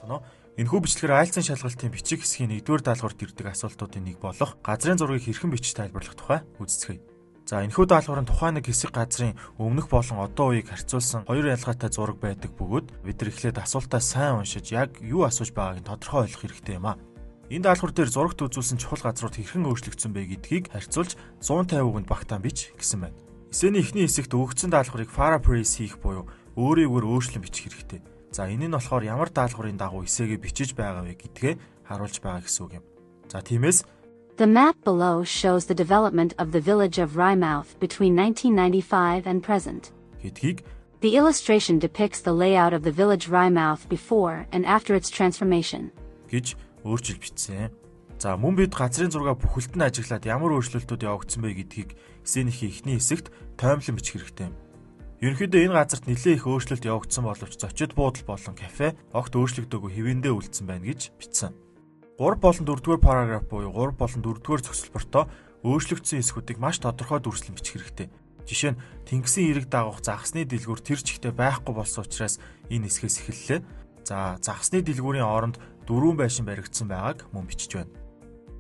сонцгоно. Энэхүү бичлэгээр айлцсан шалгалтын бичиг хэсгийн 1-р даалгаварт ирдэг асуултуудын нэг болох газрын зургийг хэрхэн бичиж тайлбарлах тухай үздэцгээе. За энэхүү даалгавар нь тухайн нэг хэсэг газрын өмнөх болон одоо үеийг харьцуулсан хоёр ялгаатай зураг байдаг бөгөөд бид нар эхлээд асуултаа сайн уншиж яг юу асууж байгааг нь тодорхой ойлгох хэрэгтэй юм а. Энэ даалгавар дээр зурагт үзүүлсэн чухал газрууд хэрхэн өөрчлөгдсөн бэ гэдгийг харьцуулж 150 үгэнд багтаан бич гэсэн байна. Эсэний эхний хэсэгт өгөгдсөн даалгаврыг paraphrase хийх буюу өөрийгөө өөрчлөн бичих хэрэгтэй. За энэ нь болохоор ямар даалгаврын дагуу эсээгээ бичиж байгаа вэ гэдгээ харуулж байгаа гэсэн үг юм. За тиймээс The map below shows the development of the village of Rymouth between 1995 and present. гэдгийг The illustration depicts the layout of the village Rymouth before and after its transformation. гэж өөрчилж бичсэн. За мөн бид газрын зураг бүхэлд нь ажиглаад ямар өөрчлөлтүүд явагдсан бэ гэдгийг эсэнийхээ эхний хэсэгт тоймлон бичих хэрэгтэй юм. Ерөнхийдөө энэ газарт нэлээд их өөрчлөлт явагдсан боловч зочид буудал болон кафе огт өөрчлөгдөөгүй хэвэндээ үлдсэн байна гэж бичсэн. 3 болон 4-р параграф буюу 3 болон 4-р зохисолбортоо өөрчлөгдсөн хэсгүүдийг маш тодорхой дүрслэн бичих хэрэгтэй. Жишээ нь тэнгисийн эрэг дагуух загасны дэлгүүр тэр чигтээ байхгүй болсон учраас энэ хэсгээс эхэллээ. За загасны дэлгүүрийн оронд 4 байшин баригдсан байгааг мөн бичиж байна.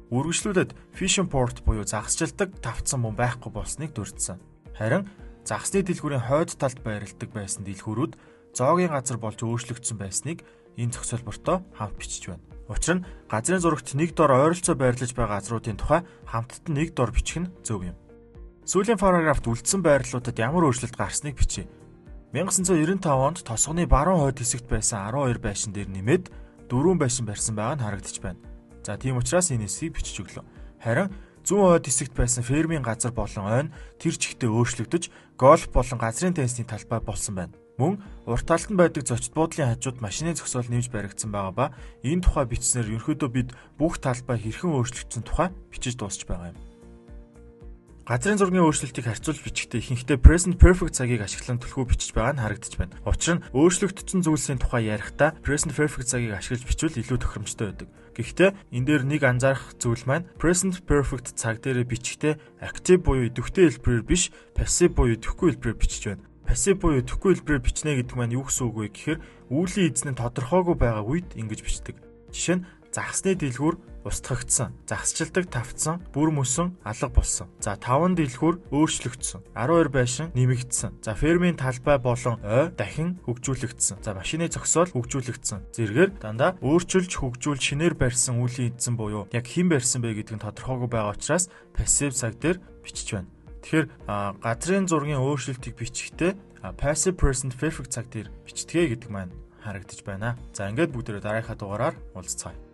Үргэлжлүүлээд fishing port буюу загасчилдаг тавцсан мөн байхгүй болсныг дурдсан. Харин загасны дэлгүүрийн хойд талд байрладаг байсан дэлгүүрүүд зоогийн газар болж өөрчлөгдсөн байсныг энэ зохисолбортоо хамт бичиж байна. Учир нь газрын зурагт нэг дор ойролцоо байрлаж байгаа газруудын тухай хамтд нь нэг дор бичих нь зөв юм. Сүүлийн параграфт үлдсэн байрлалуудад ямар өөрчлөлт гарсныг бичье. 1995 онд тосгоны баруун хойд хэсэгт байсан 12 байшин дээр нэмээд 4 байшин барьсан байгаа нь харагдаж байна. За тийм учраас энэ хэсгийг бичиж өглөө. Харин зүүн хойд хэсэгт байсан фермийн газар болон ойн тэр чигтээ өөрчлөгдөж гольф болон газрын теннисийн талбай болсон байна. Мөн урт талд нь байдаг зочид буудлын хажууд машины зогсоол нэмж баригдсан байгаа ба энэ тухай бичснээр ерөнхийдөө бид бүх талбай хэрхэн өөрчлөгдсөн тухай бичиж дуусч байгаа юм. Газрын зургийн өөрчлөлтийг харьцуулж бичихдээ ихэнхдээ present perfect цагийг ашиглан түлхүү бичиж байгаа нь харагдаж байна. Учир нь өөрчлөгдсөн зүйлсийн тухай ярихдаа present perfect цагийг ашиглаж бичвэл илүү тохиромжтой байдаг. Гэхдээ энэ дээр нэг анзаарах зүйл маань present perfect цаг дээрээ бичихдээ active буюу идэвхтэй хэлбэрээр биш passive буюу идэвхгүй хэлбэрээр бичиж байна. Пассив буюу идэвхгүй хэлбэрээр бичнэ гэдэг маань юу гэсэн үг вэ гэхээр үүлийн эзэн нь тодорхойгүй байгаа үед ингэж бичдэг. Жишээ нь загасны дэлгүүр устгагдсан, загасчилдаг тавцсан, бүр мөсөн, алга болсон. За 5 дэлгүүр өөрчлөгдсөн, 12 байшин нэмэгдсэн. За фермийн талбай болон ой дахин хөгжүүлэгдсэн. За машины зогсоол хөгжүүлэгдсэн. Зэрэгээр дандаа өөрчилж хөгжүүл шинээр барьсан үүлийн эзэн буюу яг хэн барьсан бэ гэдэг нь тодорхойгүй байгаа учраас пассив цаг дээр бичиж байна. Тэгэхээр газрын зургийн өөрчлөлтийг бичихдээ passive present perfect цаг дээр бичдэг гэдэг маань харагдаж байна. За ингээд бүгдээрээ дараагийнхаа дугаараар уулзцгаая.